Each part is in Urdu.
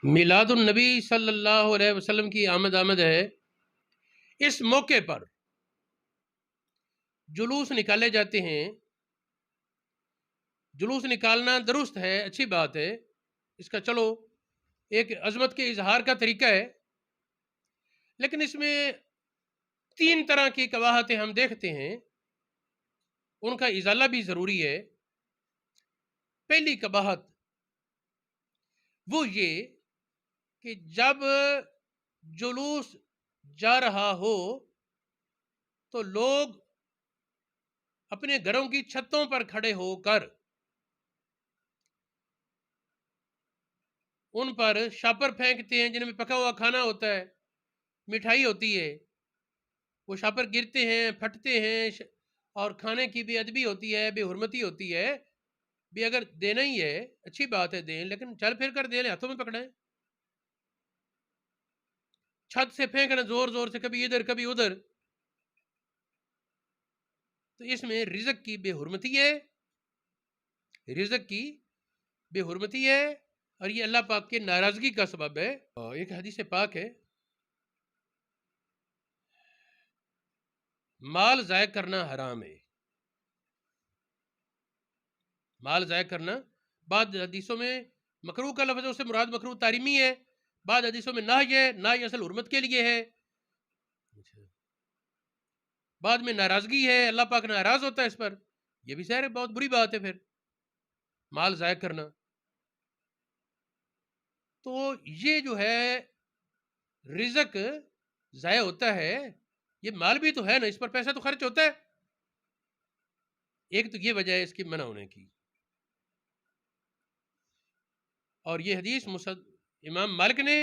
میلاد النبی صلی اللہ علیہ وسلم کی آمد ہے۔ اس موقع پر جلوس نکالے جاتے ہیں۔ جلوس نکالنا درست ہے، اچھی بات ہے، اس کا چلو ایک عظمت کے اظہار کا طریقہ ہے، لیکن اس میں 3 طرح کی قباحتیں ہم دیکھتے ہیں، ان کا ازالہ بھی ضروری ہے۔ پہلی قباحت وہ یہ کہ جب جلوس جا رہا ہو تو لوگ اپنے گھروں کی چھتوں پر کھڑے ہو کر ان پر شاپر پھینکتے ہیں جن میں پکا ہوا کھانا ہوتا ہے، مٹھائی ہوتی ہے، وہ شاپر گرتے ہیں، پھٹتے ہیں، اور کھانے کی بے ادبی ہوتی ہے، بے حرمتی ہوتی ہے۔ بھی اگر دینا ہی ہے اچھی بات ہے دیں، لیکن چل پھر کر دیں، ہاتھوں میں پکڑائیں۔ چھت سے پھینکنا زور زور سے، کبھی ادھر کبھی ادھر، تو اس میں رزق کی بے حرمتی ہے، رزق کی بے حرمتی ہے، اور یہ اللہ پاک کے ناراضگی کا سبب ہے۔ ایک حدیث پاک ہے، مال ضائع کرنا حرام ہے۔ مال ضائع کرنا، بعض حدیثوں میں مکروہ کا لفظ ہے، اس سے مراد مکروہ تحریمی ہے، بعض حدیثوں میں نہی ہے، نہی اصل حرمت کے لیے ہے، بعد میں ناراضگی ہے، اللہ پاک ناراض ہوتا ہے اس پر، یہ بھی ظاہر ہے بہت بری بات ہے۔ پھر مال ضائع کرنا، تو یہ جو ہے رزق ضائع ہوتا ہے، یہ مال بھی تو ہے نا، اس پر پیسہ تو خرچ ہوتا ہے۔ ایک تو یہ وجہ ہے اس کی منع ہونے کی، اور یہ حدیث امام مالک نے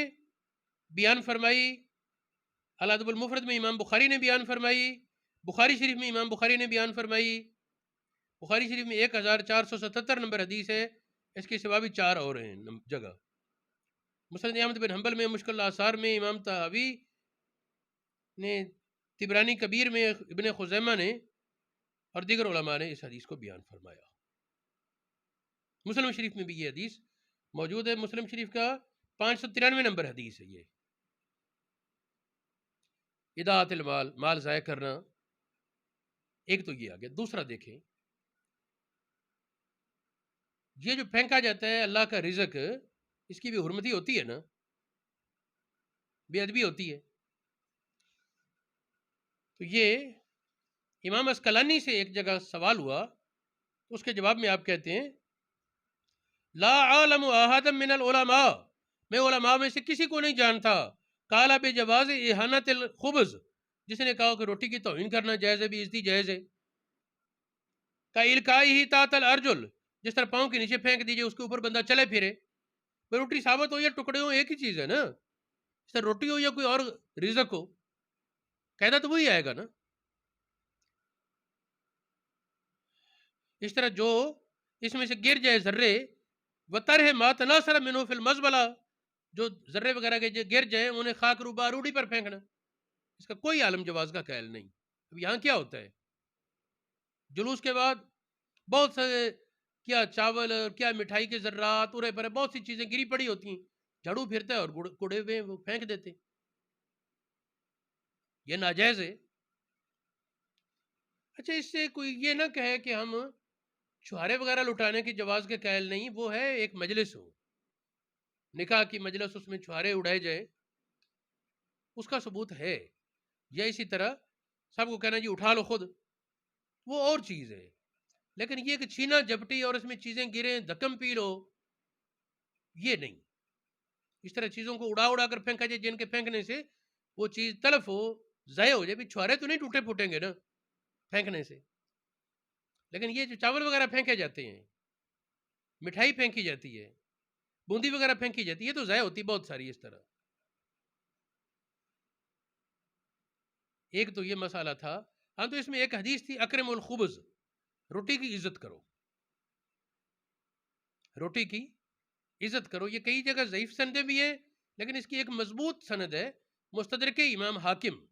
بیان فرمائی، الادب المفرد میں امام بخاری نے بیان فرمائی، بخاری شریف میں امام بخاری نے بیان فرمائی، بخاری شریف میں 1477 نمبر حدیث ہے، اس کے سوا بھی 4 اور ہیں جگہ۔ مسند احمد بن حنبل میں، مشکل الاثار میں امام طحاوی نے، طبرانی کبیر میں ابن خزیمہ نے، اور دیگر علماء نے اس حدیث کو بیان فرمایا۔ مسلم شریف میں بھی یہ حدیث موجود ہے، مسلم شریف کا 593 نمبر حدیث ہے یہ۔ اضاعت المال، مال ضائع کرنا، ایک تو یہ آگیا۔ دوسرا دیکھیں، یہ جو پھینکا جاتا ہے اللہ کا رزق، اس کی بھی حرمتی ہوتی ہے نا، بے ادبی ہوتی ہے۔ تو یہ امام اسقلانی سے ایک جگہ سوال ہوا، تو اس کے جواب میں آپ کہتے ہیں، لا عالم احد من العلماء، میں علماء میں سے کسی کو نہیں جانتا، قال بجواز اہانت الخبز، جس نے کہا کہ روٹی کی توہین کرنا جائز ہے، بھی عزتی جائز ہے، کا القائی تحت الارجل، جس طرح پاؤں کے نیچے پھینک دیجئے، اس کے اوپر بندہ چلے پھرے، روٹی ثابت ہو یا ٹکڑے ہو ایک ہی چیز ہے نا، اس طرح روٹی ہو یا کوئی اور رزق ہو، قاعدہ تو وہی آئے گا نا۔ اس طرح جو اس میں سے گر جائے ذرے، وطرح ما تناثر منہ فی المزبلہ، جو ذرے وغیرہ کے گر جائیں انہیں خاک روبہ روڑی پر پھینکنا، اس کا کوئی عالم جواز کا قائل نہیں۔ اب یہاں کیا ہوتا ہے، جلوس کے بعد بہت سے کیا چاول اور کیا مٹھائی کے ذرات ارے پرے بہت سی چیزیں گری پڑی ہوتی ہیں، جھاڑو پھرتا ہے اور کوڑے ہوئے وہ پھینک دیتے، یہ ناجائز ہے۔ اچھا، اس سے کوئی یہ نہ کہے کہ ہم چھہارے وغیرہ لٹانے کی جواز کے قائل نہیں، وہ ہے ایک مجلس ہو، نکاح کی مجلس، اس میں چھہارے اڑائے جائے، اس کا ثبوت ہے، یا اسی طرح سب کو کہنا جی اٹھا لو خود، وہ اور چیز ہے، لیکن یہ کہ چھینا جھپٹی اور اس میں چیزیں گریں دھکم پی لو، یہ نہیں۔ اس طرح چیزوں کو اڑا اڑا کر پھینکا جائے جن کے پھینکنے سے وہ چیز تلف ہو، ضائع ہو جائے، بھی چھہارے تو نہیں ٹوٹے پھوٹیں گے نا پھینکنے سے، لیکن یہ جو چاول وغیرہ پھینکے جاتے ہیں، مٹھائی پھینکی جاتی ہے، بوندی وغیرہ پھینکی جاتی ہے، یہ تو ضائع ہوتی بہت ساری اس طرح۔ ایک تو یہ مسئلہ تھا۔ ہاں، تو اس میں ایک حدیث تھی، اکرم الخبز، روٹی کی عزت کرو، روٹی کی عزت کرو۔ یہ کئی جگہ ضعیف سندیں بھی ہیں، لیکن اس کی ایک مضبوط سند ہے، مستدرک امام حاکم،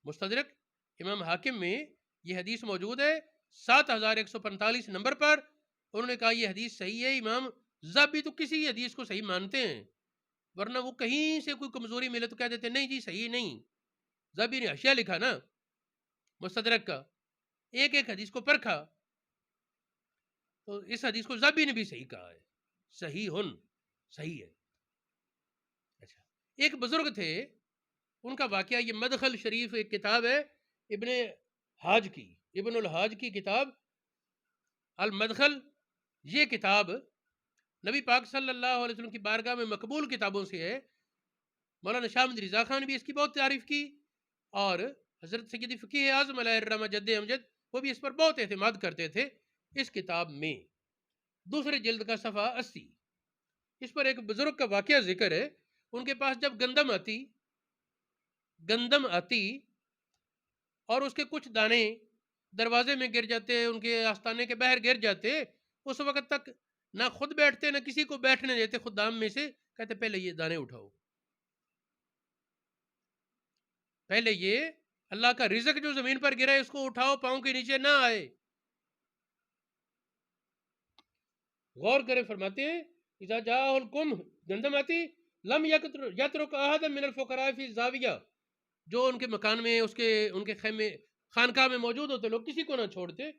مستدرک امام حاکم میں یہ حدیث موجود ہے 7145 نمبر پر، انہوں نے کہا یہ حدیث صحیح ہے۔ امام زابی تو کسی حدیث کو صحیح مانتے ہیں، ورنہ وہ کہیں سے کوئی کمزوری ملے تو کہہ دیتے ہیں نہیں جی صحیح نہیں. زابی نے حاشیہ لکھا نا مستدرک کا، ایک ایک حدیث کو پرکھا، تو اس حدیث کو زابی نے بھی صحیح کہا ہے، صحیح صحیح ہے. اچھا، ایک بزرگ تھے، ان کا واقعہ، یہ مدخل شریف ایک کتاب ہے ابن حاج کی، ابن الحاج کی کتاب المدخل. یہ کتاب نبی پاک صلی اللہ علیہ وسلم کی بارگاہ میں مقبول کتابوں سے ہے. مولانا شاہ محمد رضا خان نے بھی اس کی بہت تعریف کی، اور حضرت سید فقیہ اعظم علیہ الرحمہ جد امجد وہ بھی اس پر بہت اعتماد کرتے تھے. اس کتاب میں دوسرے جلد کا صفحہ 80، اس پر ایک بزرگ کا واقعہ ذکر ہے. ان کے پاس جب گندم آتی اور اس کے کچھ دانے دروازے میں گر جاتے، ان کے آستانے کے باہر گر جاتے، اس وقت تک نہ خود بیٹھتے نہ کسی کو بیٹھنے دیتے خدام میں سے، کہتے پہلے یہ دانے اٹھاؤ، پہلے یہ اللہ کا رزق جو زمین پر گرا ہے اس کو اٹھاؤ، پاؤں کے نیچے نہ آئے. غور کریں، فرماتے ہیں اذا جاء القم، گندم آتی، لم یترک احد من الفقراء فی الزاویہ، جو ان کے مکان میں ان کے خیمے خانقاہ میں موجود ہوتے لوگ کسی کو نہ چھوڑتے،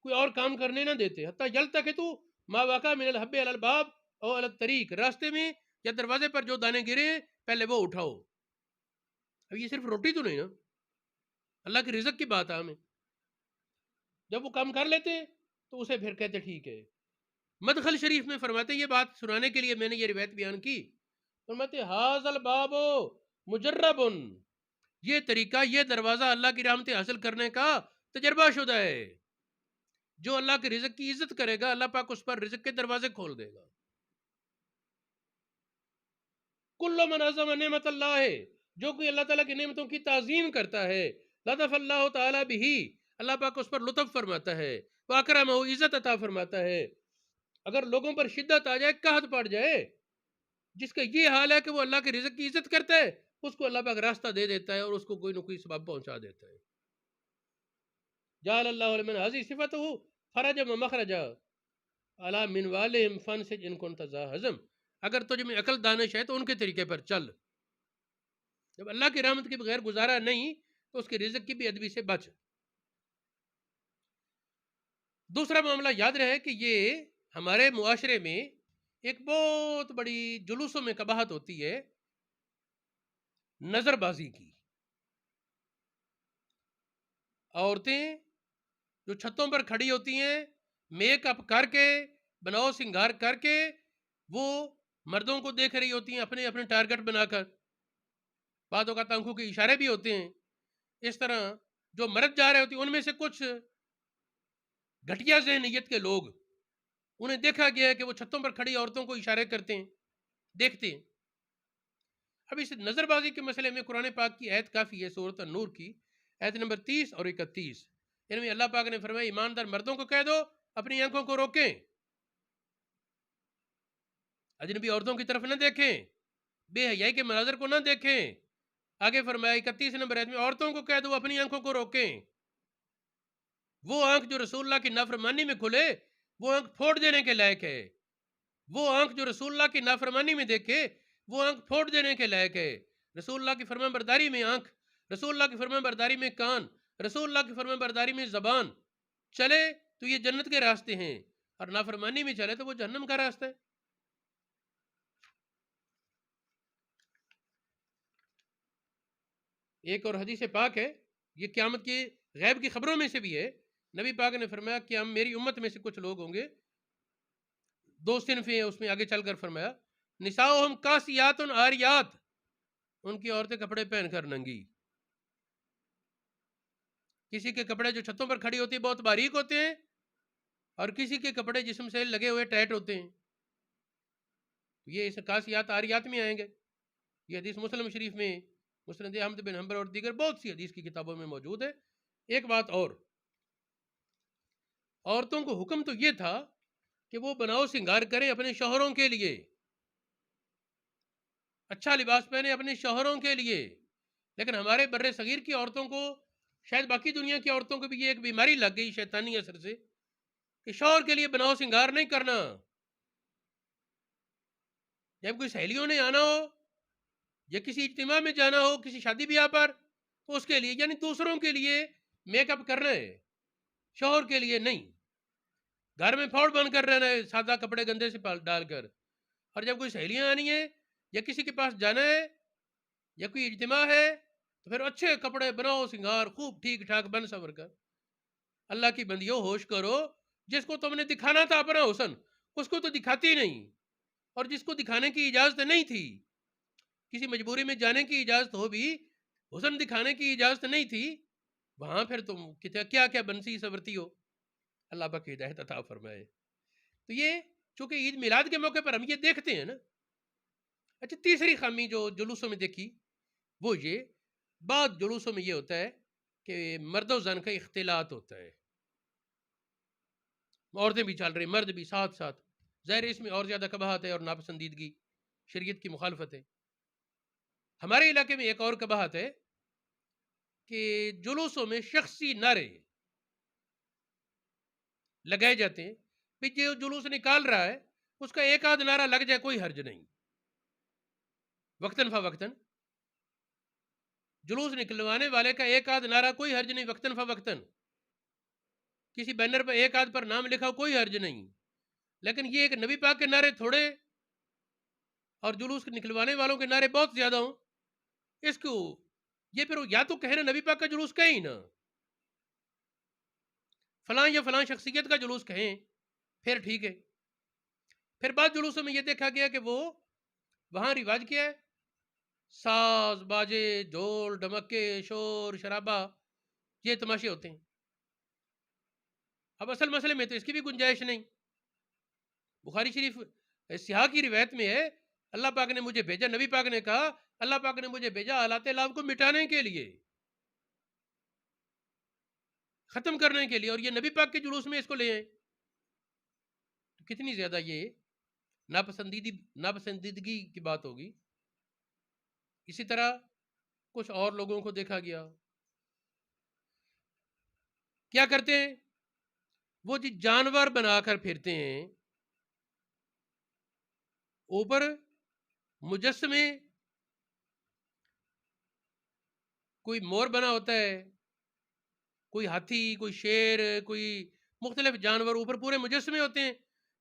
کوئی اور کام کرنے نہ دیتے، حتیٰ یلتقطوا ما وقع من الحب علی الباب او علی الطریق، راستے میں یا دروازے پر جو دانے گرے پہلے وہ اٹھاؤ. اب یہ صرف روٹی تو نہیں نا، اللہ کے رزق کی بات ہے. ہمیں جب وہ کام کر لیتے تو اسے پھر کہتے ٹھیک ہے. مدخل شریف میں فرماتے یہ بات سنانے کے لیے میں نے یہ روایت بیان کی، فرماتے ھذا الباب مجرب، یہ طریقہ، یہ دروازہ اللہ کی رحمت حاصل کرنے کا تجربہ شدہ ہے. جو اللہ کے رزق کی عزت کرے گا اللہ پاک اس پر رزق کے دروازے کھول دے گا. کل من عظم نعمت اللہ ہے، جو کوئی اللہ تعالیٰ کی نعمتوں کی تعظیم کرتا ہے، لطف اللہ تعالیٰ بھی، اللہ پاک اس پر لطف فرماتا ہے، واکرمہ، عزت عطا فرماتا ہے. اگر لوگوں پر شدت آ جائے، قحط پڑ جائے، جس کا یہ حال ہے کہ وہ اللہ کے رزق کی عزت کرتا ہے، اس کو اللہ پاک راستہ دے دیتا ہے اور اس کو کوئی نہ کوئی سبب پہنچا دیتا ہے. جعل اللہ لمن هذه صفته فرجا ومخرجا علی منوالہم فانسج ان کنت ذا حزم، اگر تجھ میں عقل دانش ہے تو ان کے طریقے پر چل. جب اللہ کی رحمت کے بغیر گزارا نہیں تو اس کے رزق کی بے ادبی سے بچ. دوسرا معاملہ یاد رہے کہ یہ ہمارے معاشرے میں ایک بہت بڑی جلوسوں میں قباحت ہوتی ہے نظر بازی کی. عورتیں جو چھتوں پر کھڑی ہوتی ہیں میک اپ کر کے، بناؤ سنگار کر کے، وہ مردوں کو دیکھ رہی ہوتی ہیں اپنے اپنے ٹارگٹ بنا کر، بعض اوقات آنکھوں کے اشارے بھی ہوتے ہیں. اس طرح جو مرد جا رہے ہوتے ہیں ان میں سے کچھ گھٹیا ذہنیت کے لوگ، انہیں دیکھا گیا ہے کہ وہ چھتوں پر کھڑی عورتوں کو اشارے کرتے ہیں، دیکھتے ہیں. اب اس نظر بازی کے مسئلے میں قرآن پاک کی آیت کافی ہے، سورۃ النور کی آیت نمبر 30 اور 31. ان میں اللہ پاک نے فرمایا ایماندار مردوں کو کہہ دو اپنی آنکھوں کو روکیں، اجنبی عورتوں کی طرف نہ دیکھیں، بے حیائی کے مناظر کو نہ دیکھیں. آگے فرمایا 31 نمبر آیت میں عورتوں کو کہہ دو اپنی آنکھوں کو روکیں. وہ آنکھ جو رسول اللہ کی نافرمانی میں کھلے وہ آنکھ پھوڑ دینے کے لائق ہے. وہ آنکھ جو رسول اللہ کی نافرمانی میں دیکھے وہ آنکھ پھوڑ دینے کے لائق ہے. رسول اللہ کی فرمان برداری میں آنکھ، رسول اللہ کی فرمان برداری میں کان، رسول اللہ کی فرمان برداری میں زبان چلے تو یہ جنت کے راستے ہیں، اور نافرمانی میں چلے تو وہ جہنم کا راستہ ہے. ایک اور حدیث پاک ہے، یہ قیامت کی غیب کی خبروں میں سے بھی ہے. نبی پاک نے فرمایا کہ ہم میری امت میں سے کچھ لوگ ہوں گے، دو صنف ہیں، اس میں آگے چل کر فرمایا نساؤہم کاسیات عاریات، ان کی عورتیں کپڑے پہن کر ننگی. کسی کے کپڑے جو چھتوں پر کھڑی ہوتی ہیں بہت باریک ہوتے ہیں، اور کسی کے کپڑے جسم سے لگے ہوئے ٹائٹ ہوتے ہیں. یہ اس کاسیات عاریات میں آئیں گے. یہ حدیث مسلم شریف میں، مسند احمد بن حنبل اور دیگر بہت سی حدیث کی کتابوں میں موجود ہے. ایک بات اور، عورتوں کو حکم تو یہ تھا کہ وہ بناؤ سنگار کریں اپنے شوہروں کے لیے، اچھا لباس پہنے اپنے شوہروں کے لیے. لیکن ہمارے بر صغیر کی عورتوں کو، شاید باقی دنیا کی عورتوں کو بھی یہ ایک بیماری لگ گئی شیطانی اثر سے کہ شوہر کے لیے بناؤ سنگار نہیں کرنا. جب کوئی سہیلیوں نے آنا ہو یا کسی اجتماع میں جانا ہو کسی شادی بیاہ پر تو اس کے لیے، یعنی دوسروں کے لیے میک اپ کرنا ہے، شوہر کے لیے نہیں. گھر میں فوڑ بن کر رہنا ہے سادہ کپڑے گندے سے ڈال کر. اور جب کوئی سہیلیاں آنی ہے یا کسی کے پاس جانا ہے یا کوئی اجتماع ہے تو پھر اچھے کپڑے بناؤ، سنگار خوب ٹھیک ٹھاک بن سور کر. اللہ کی بندیوں ہوش کرو، جس کو تم نے دکھانا تھا اپنا حسن اس کو تو دکھاتی نہیں، اور جس کو دکھانے کی اجازت نہیں تھی، کسی مجبوری میں جانے کی اجازت ہو بھی حسن دکھانے کی اجازت نہیں تھی، وہاں پھر تم کیا کیا بنسی سورتی ہو. اللہ پاک ہدایت عطا فرمائے. تو یہ چونکہ عید میلاد کے موقع پر ہم یہ دیکھتے ہیں نا. اچھا، تیسری خامی جو جلوسوں میں دیکھی وہ یہ، بعض جلوسوں میں یہ ہوتا ہے کہ مرد و زن کا اختلاط ہوتا ہے، عورتیں بھی چل رہی مرد بھی ساتھ ساتھ. ظاہر اس میں اور زیادہ قباحت ہے اور ناپسندیدگی، شریعت کی مخالفت ہے. ہمارے علاقے میں ایک اور قباحت ہے کہ جلوسوں میں شخصی نعرے لگائے جاتے ہیں. جو جلوس نکال رہا ہے اس کا ایک آدھ نعرہ لگ جائے کوئی حرج نہیں، وقتاً فوقتاً. جلوس نکلوانے والے کا ایک آدھ نعرہ کوئی حرج نہیں، وقتاً فوقتاً. کسی بینر پر ایک آدھ پر نام لکھا ہو کوئی حرج نہیں. لیکن یہ ایک نبی پاک کے نعرے تھوڑے اور جلوس نکلوانے والوں کے نعرے بہت زیادہ ہوں، اس کو یہ پھر یا تو کہنا نبی پاک کا جلوس کہیں نا، فلاں یا فلاں شخصیت کا جلوس کہیں پھر ٹھیک ہے. پھر بعض جلوسوں میں یہ دیکھا گیا کہ وہ وہاں رواج کیا ہے، ساز باجے ڈھول ڈمکے شور شرابہ، یہ تماشے ہوتے ہیں. اب اصل مسئلے میں تو اس کی بھی گنجائش نہیں. بخاری شریف سیاح کی روایت میں ہے، اللہ پاک نے مجھے بھیجا، نبی پاک نے کہا اللہ پاک نے مجھے بھیجا آلات لاو کو مٹانے کے لیے، ختم کرنے کے لیے، اور یہ نبی پاک کے جلوس میں اس کو لے آئے. تو کتنی زیادہ یہ ناپسندیدگی کی بات ہوگی. اسی طرح کچھ اور لوگوں کو دیکھا گیا کیا کرتے ہیں، وہ جی جانور بنا کر پھرتے ہیں، اوپر مجسمے، کوئی مور بنا ہوتا ہے، کوئی ہاتھی، کوئی شیر، کوئی مختلف جانور، اوپر پورے مجسمے ہوتے ہیں،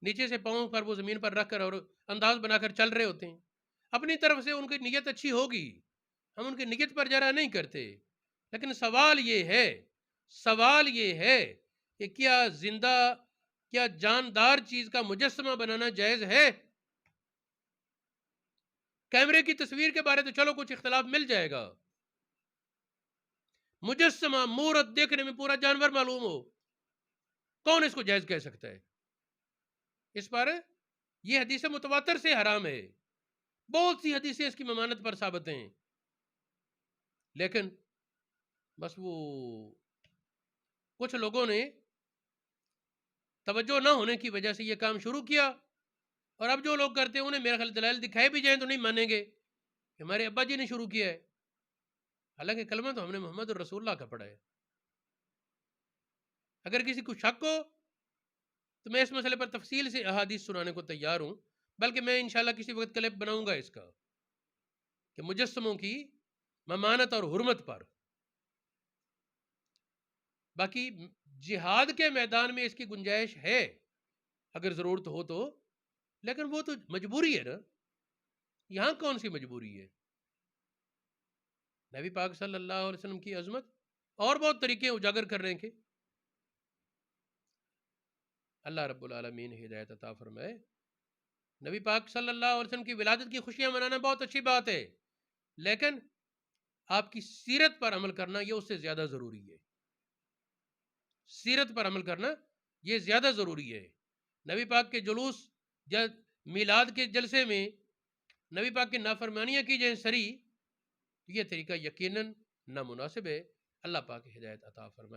نیچے سے پاؤں پر وہ زمین پر رکھ کر اور انداز بنا کر چل رہے ہوتے ہیں. اپنی طرف سے ان کی نیت اچھی ہوگی، ہم ان کی نیت پر جرا نہیں کرتے، لیکن سوال یہ ہے کہ کیا زندہ، کیا جاندار چیز کا مجسمہ بنانا جائز ہے؟ کیمرے کی تصویر کے بارے تو چلو کچھ اختلاف مل جائے گا، مجسمہ مورت دیکھنے میں پورا جانور معلوم ہو، کون اس کو جائز کہہ سکتا ہے؟ اس پر یہ حدیث متواتر سے حرام ہے، بہت سی حدیثیں اس کی ممانت پر ثابت ہیں، لیکن بس وہ کچھ لوگوں نے توجہ نہ ہونے کی وجہ سے یہ کام شروع کیا، اور اب جو لوگ کرتے ہیں انہیں میرے خیال دلائل دکھائے بھی جائیں تو نہیں مانیں گے کہ ہمارے ابا جی نے شروع کیا ہے، حالانکہ کلمہ تو ہم نے محمد رسول اللہ کا پڑھا ہے. اگر کسی کو شک ہو تو میں اس مسئلے پر تفصیل سے احادیث سنانے کو تیار ہوں، بلکہ میں انشاءاللہ کسی وقت کلپ بناؤں گا اس کا کہ مجسموں کی ممانت اور حرمت پر. باقی جہاد کے میدان میں اس کی گنجائش ہے اگر ضرورت ہو تو، لیکن وہ تو مجبوری ہے نا. یہاں کون سی مجبوری ہے؟ نبی پاک صلی اللہ علیہ وسلم کی عظمت اور بہت طریقے اجاگر کرنے کے. اللہ رب العالمین ہدایت عطا فرمائے. نبی پاک صلی اللہ علیہ وسلم کی ولادت کی خوشیاں منانا بہت اچھی بات ہے، لیکن آپ کی سیرت پر عمل کرنا یہ اس سے زیادہ ضروری ہے. سیرت پر عمل کرنا یہ زیادہ ضروری ہے. نبی پاک کے جلوس یا میلاد کے جلسے میں نبی پاک کی نافرمانیاں کی جائیں سری، یہ طریقہ یقیناً نامناسب ہے. اللہ پاک ہدایت عطا فرمائے.